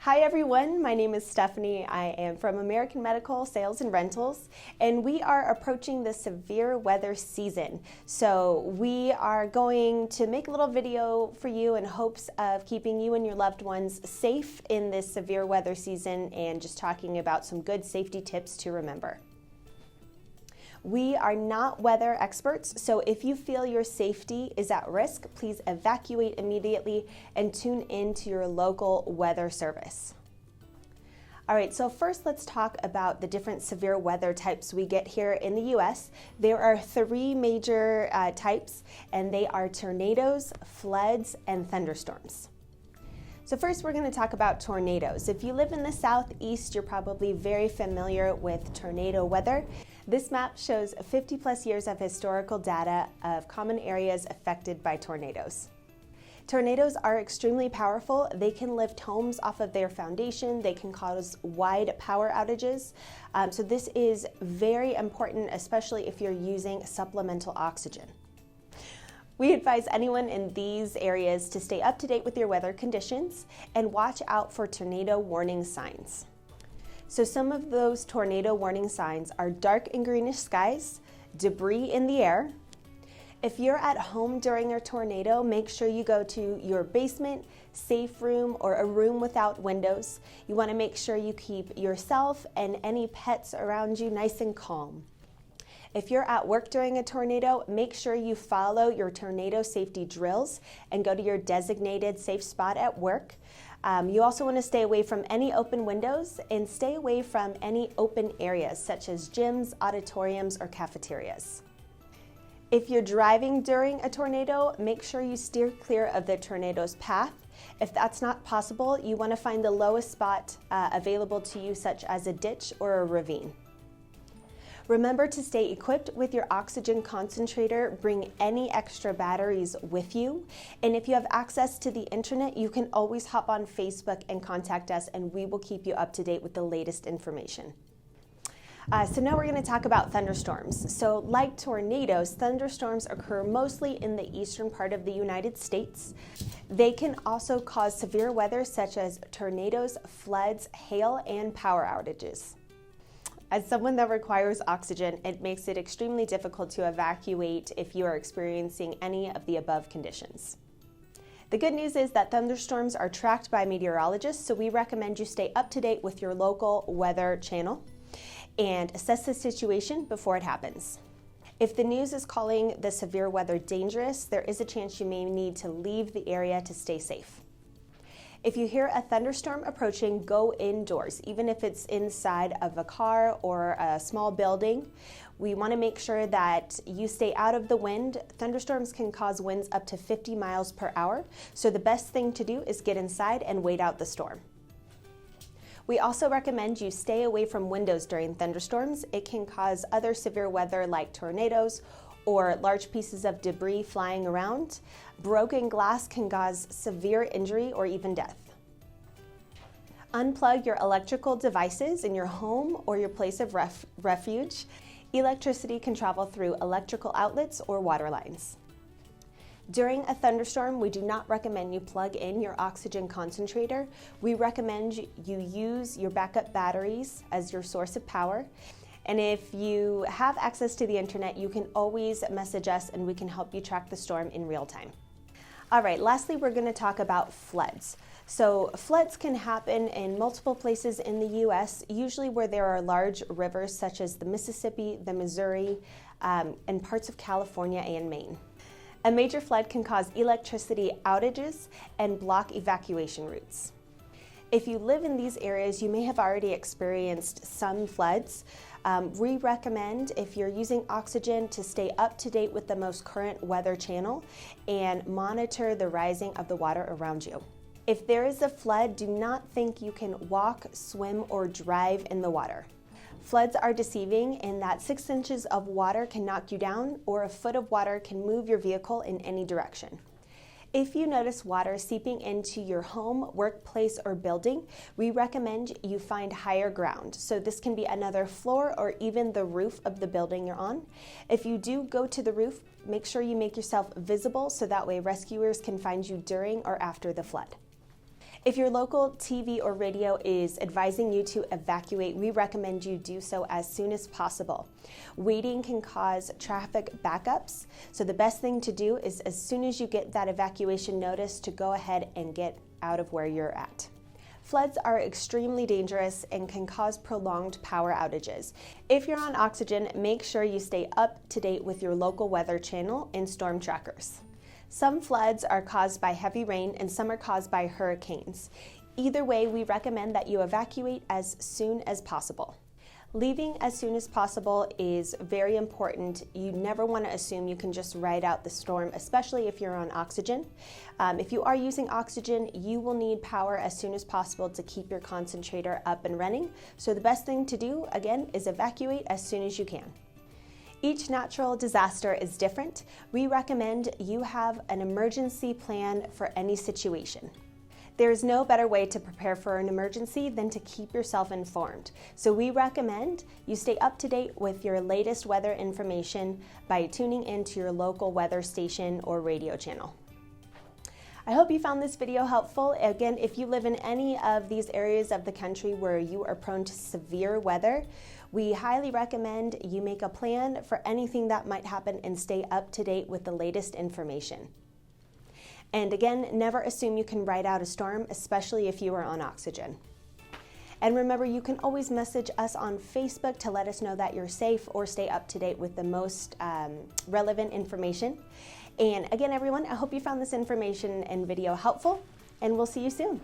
Hi everyone, my name is Stephanie. I am from American Medical Sales and Rentals, and we are approaching the severe weather season. So we are going to make a little video for you in hopes of keeping you and your loved ones safe in this severe weather season and just talking about some good safety tips to remember. We are not weather experts, so if you feel your safety is at risk, please evacuate immediately and tune in to your local weather service. All right, so first let's talk about the different severe weather types we get here in the U.S. There are three major types, and they are tornadoes, floods, and thunderstorms. So first we're going to talk about tornadoes. If you live in the southeast, you're probably very familiar with tornado weather. This map shows 50 plus years of historical data of common areas affected by tornadoes. Tornadoes are extremely powerful. They can lift homes off of their foundation. They can cause wide power outages. So this is very important, especially if you're using supplemental oxygen. We advise anyone in these areas to stay up to date with your weather conditions and watch out for tornado warning signs. So some of those tornado warning signs are dark and greenish skies, debris in the air. If you're at home during a tornado, make sure you go to your basement, safe room, or a room without windows. You want to make sure you keep yourself and any pets around you nice and calm. If you're at work during a tornado, make sure you follow your tornado safety drills and go to your designated safe spot at work. You also want to stay away from any open windows and stay away from any open areas such as gyms, auditoriums, or cafeterias. If you're driving during a tornado, make sure you steer clear of the tornado's path. If that's not possible, you want to find the lowest spot available to you, such as a ditch or a ravine. Remember to stay equipped with your oxygen concentrator. Bring any extra batteries with you. And if you have access to the internet, you can always hop on Facebook and contact us, and we will keep you up to date with the latest information. So now we're going to talk about thunderstorms. So like tornadoes, thunderstorms occur mostly in the eastern part of the United States. They can also cause severe weather such as tornadoes, floods, hail, and power outages. As someone that requires oxygen, it makes it extremely difficult to evacuate if you are experiencing any of the above conditions. The good news is that thunderstorms are tracked by meteorologists, so we recommend you stay up to date with your local weather channel and assess the situation before it happens. If the news is calling the severe weather dangerous, there is a chance you may need to leave the area to stay safe. If you hear a thunderstorm approaching, go indoors, even if it's inside of a car or a small building. We want to make sure that you stay out of the wind. Thunderstorms can cause winds up to 50 miles per hour, so the best thing to do is get inside and wait out the storm. We also recommend you stay away from windows during thunderstorms. It can cause other severe weather like tornadoes or large pieces of debris flying around. Broken glass can cause severe injury or even death. Unplug your electrical devices in your home or your place of refuge. Electricity can travel through electrical outlets or water lines. During a thunderstorm, we do not recommend you plug in your oxygen concentrator. We recommend you use your backup batteries as your source of power. And if you have access to the internet, you can always message us and we can help you track the storm in real time. All right, lastly, we're going to talk about floods. So floods can happen in multiple places in the U.S., usually where there are large rivers such as the Mississippi, the Missouri, and parts of California and Maine. A major flood can cause electricity outages and block evacuation routes. If you live in these areas, you may have already experienced some floods. We recommend, if you're using oxygen, to stay up to date with the most current weather channel and monitor the rising of the water around you. If there is a flood, do not think you can walk, swim, or drive in the water. Floods are deceiving in that 6 inches of water can knock you down, or a foot of water can move your vehicle in any direction. If you notice water seeping into your home, workplace, or building, we recommend you find higher ground. So this can be another floor or even the roof of the building you're on. If you do go to the roof, make sure you make yourself visible so that way rescuers can find you during or after the flood. If your local TV or radio is advising you to evacuate, we recommend you do so as soon as possible. Waiting can cause traffic backups, so the best thing to do is as soon as you get that evacuation notice to go ahead and get out of where you're at. Floods are extremely dangerous and can cause prolonged power outages. If you're on oxygen, make sure you stay up to date with your local weather channel and storm trackers. Some floods are caused by heavy rain and some are caused by hurricanes. Either way, we recommend that you evacuate as soon as possible. Leaving as soon as possible is very important. You never want to assume you can just ride out the storm, especially if you're on oxygen. If you are using oxygen, you will need power as soon as possible to keep your concentrator up and running. So the best thing to do, again, is evacuate as soon as you can. Each natural disaster is different. We recommend you have an emergency plan for any situation. There is no better way to prepare for an emergency than to keep yourself informed. So we recommend you stay up to date with your latest weather information by tuning into your local weather station or radio channel. I hope you found this video helpful. Again, if you live in any of these areas of the country where you are prone to severe weather, we highly recommend you make a plan for anything that might happen and stay up to date with the latest information. And again, never assume you can ride out a storm, especially if you are on oxygen. And remember, you can always message us on Facebook to let us know that you're safe or stay up to date with the most relevant information. And again, everyone, I hope you found this information and video helpful, and we'll see you soon.